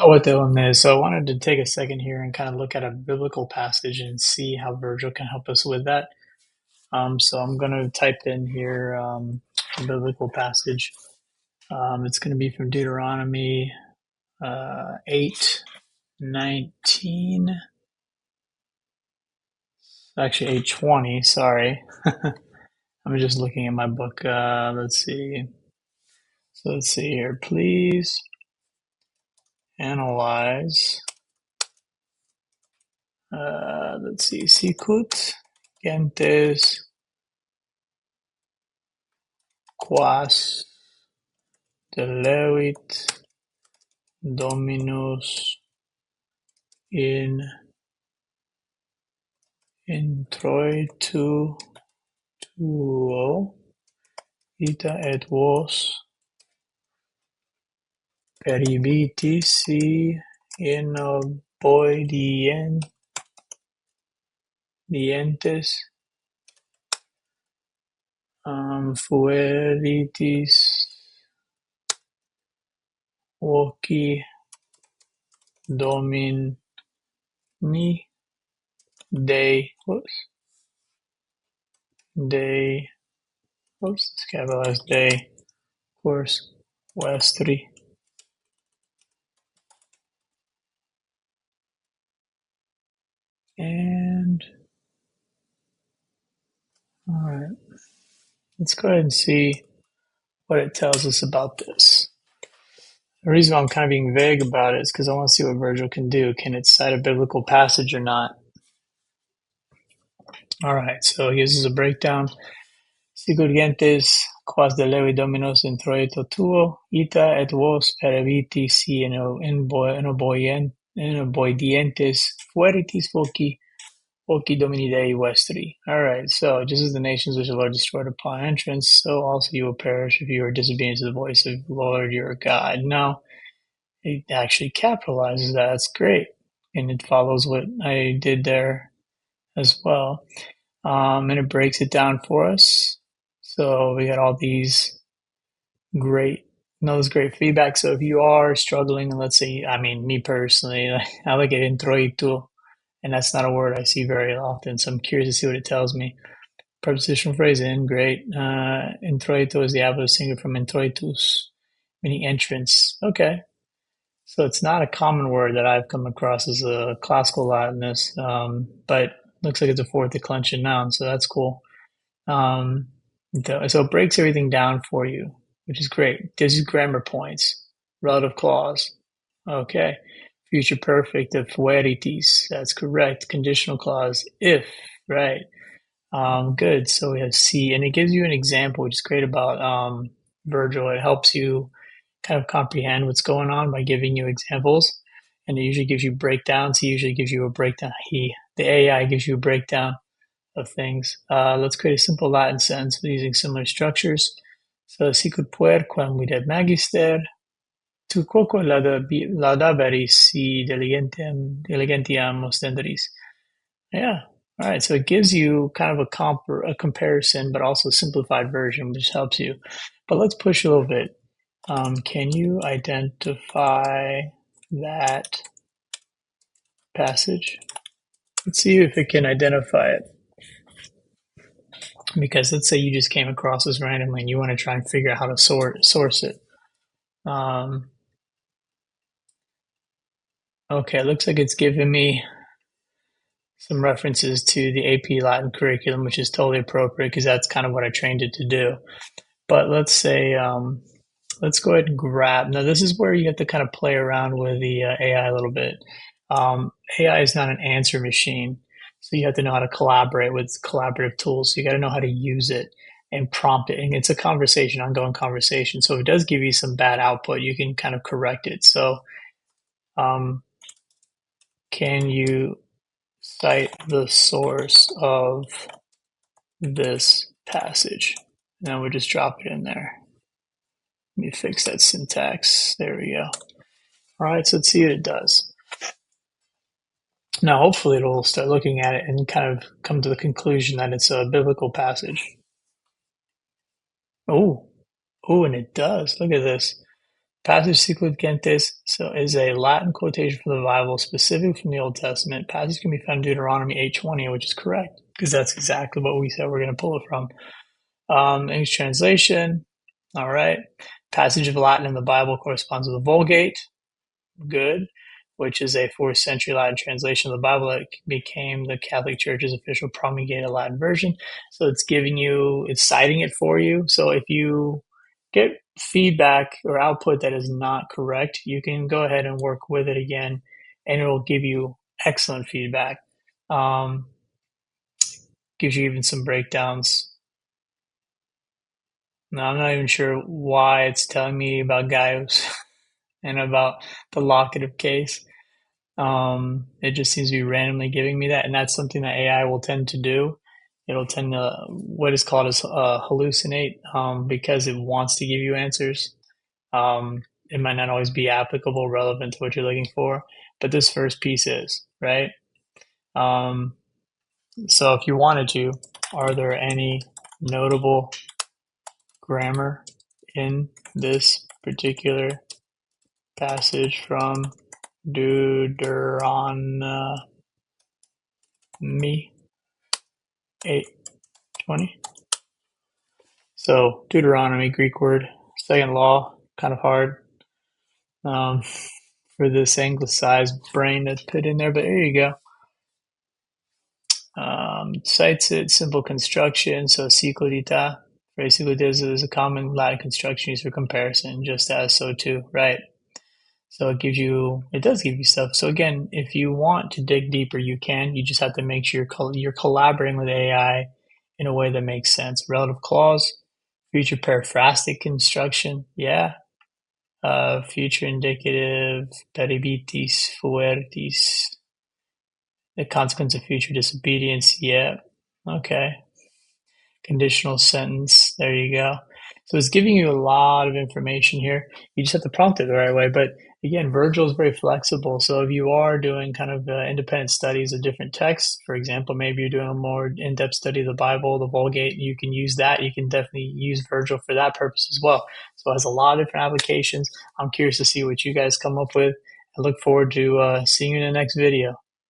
what the one is. So I wanted to take a second here and kind of look at a biblical passage and see how Virgil can help us with that. So I'm going to type in here a biblical passage. It's going to be from Deuteronomy 8:19. Actually, 8:20. Sorry. I'm just looking at my book. Let's see. So let's see here. Please analyze. Let's see. Sicut gentes quas delevit Dominus in introitu tuo ita et vos peribitis in oboidientes fueritis voci Domini Dei Dei oops, it's capitalized Dei, of course, Westri. And all right, let's go ahead and see what it tells us about this. The reason why I'm kind of being vague about it is because I want to see what Virgil can do. Can it cite a biblical passage or not? All right, so here's a breakdown. Sigur gentes quas de levi dominos introito tuo, ita et vos pereviti si in oboidientes fueritis voci Domini Dei Vestri. All right, so just as the nations which the Lord destroyed upon entrance, so also you will perish if you are disobedient to the voice of the Lord your God. Now, it actually capitalizes that. That's great. And it follows what I did there as well. And it breaks it down for us. So we got all these great feedback. So if you are struggling, and let's say, I mean, me personally, I like it introito, and that's not a word I see very often. So I'm curious to see what it tells me. Prepositional phrase in, great. Introito is the adverb singer from introitus, meaning entrance. Okay. So it's not a common word that I've come across as a classical Latinist, but looks like it's a fourth declension noun, so that's cool. So it breaks everything down for you, which is great. Gives you grammar points. Relative clause. Okay. Future perfect of fueritis. That's correct. Conditional clause. If, right. Good. So we have C, and it gives you an example, which is great about Virgil. It helps you kind of comprehend what's going on by giving you examples, and it usually gives you breakdowns. He usually gives you a breakdown. The AI gives you a breakdown of things. Let's create a simple Latin sentence using similar structures. So, sicut puerquam videt magister, tu quoque laudaveris si diligentiam ostenderis. Yeah. All right. So it gives you kind of a comparison, but also a simplified version, which helps you. But let's push a little bit. Can you identify that passage? Let's see if it can identify it. Because let's say you just came across this randomly and you want to try and figure out how to source it. Okay, it looks like it's giving me some references to the AP Latin curriculum, which is totally appropriate because that's kind of what I trained it to do. But let's say, let's go ahead and grab. Now, this is where you have to kind of play around with the AI a little bit. AI is not an answer machine, so you have to know how to collaborate with collaborative tools. So you got to know how to use it and prompt it. And it's a conversation, ongoing conversation. So if it does give you some bad output, you can kind of correct it. So, can you cite the source of this passage? And then we'll just drop it in there. Let me fix that syntax. There we go. All right, so let's see what it does. Now, hopefully it'll start looking at it and kind of come to the conclusion that it's a biblical passage. Oh, and it does. Look at this. Passage Sequentes so is a Latin quotation from the Bible, specifically from the Old Testament. Passage can be found in Deuteronomy 8:20, which is correct, because that's exactly what we said we're going to pull it from. English translation, all right. Passage of Latin in the Bible corresponds with the Vulgate, good, which is a 4th century Latin translation of the Bible that became the Catholic Church's official promulgated Latin version. So it's citing it for you. So if you get feedback or output that is not correct, you can go ahead and work with it again, and it will give you excellent feedback. Gives you even some breakdowns. Now, I'm not even sure why it's telling me about Gaius and about the locative case. It just seems to be randomly giving me that, and that's something that AI will tend to do. It'll tend to what is called as hallucinate, because it wants to give you answers. It might not always be applicable, relevant to what you're looking for, but this first piece is, right? So if you wanted to, are there any notable grammar in this particular passage from Deuteronomy 8:20? So Deuteronomy, Greek word, second law, kind of hard for this anglicized brain to put in there, but here you go. Cites it, simple construction, so cyclodita. Phrase cyclodita is a common Latin construction used for comparison, just as so too, right? So it does give you stuff. So again, if you want to dig deeper, you can. You just have to make sure you're collaborating with AI in a way that makes sense. Relative clause, future periphrastic construction, yeah. Future indicative, peribitis, fuertis, the consequence of future disobedience, yeah. Okay. Conditional sentence, there you go. So it's giving you a lot of information here. You just have to prompt it the right way. But again, Vergil is very flexible. So if you are doing kind of independent studies of different texts, for example, maybe you're doing a more in-depth study of the Bible, the Vulgate, you can use that. You can definitely use Vergil for that purpose as well. So it has a lot of different applications. I'm curious to see what you guys come up with. I look forward to seeing you in the next video.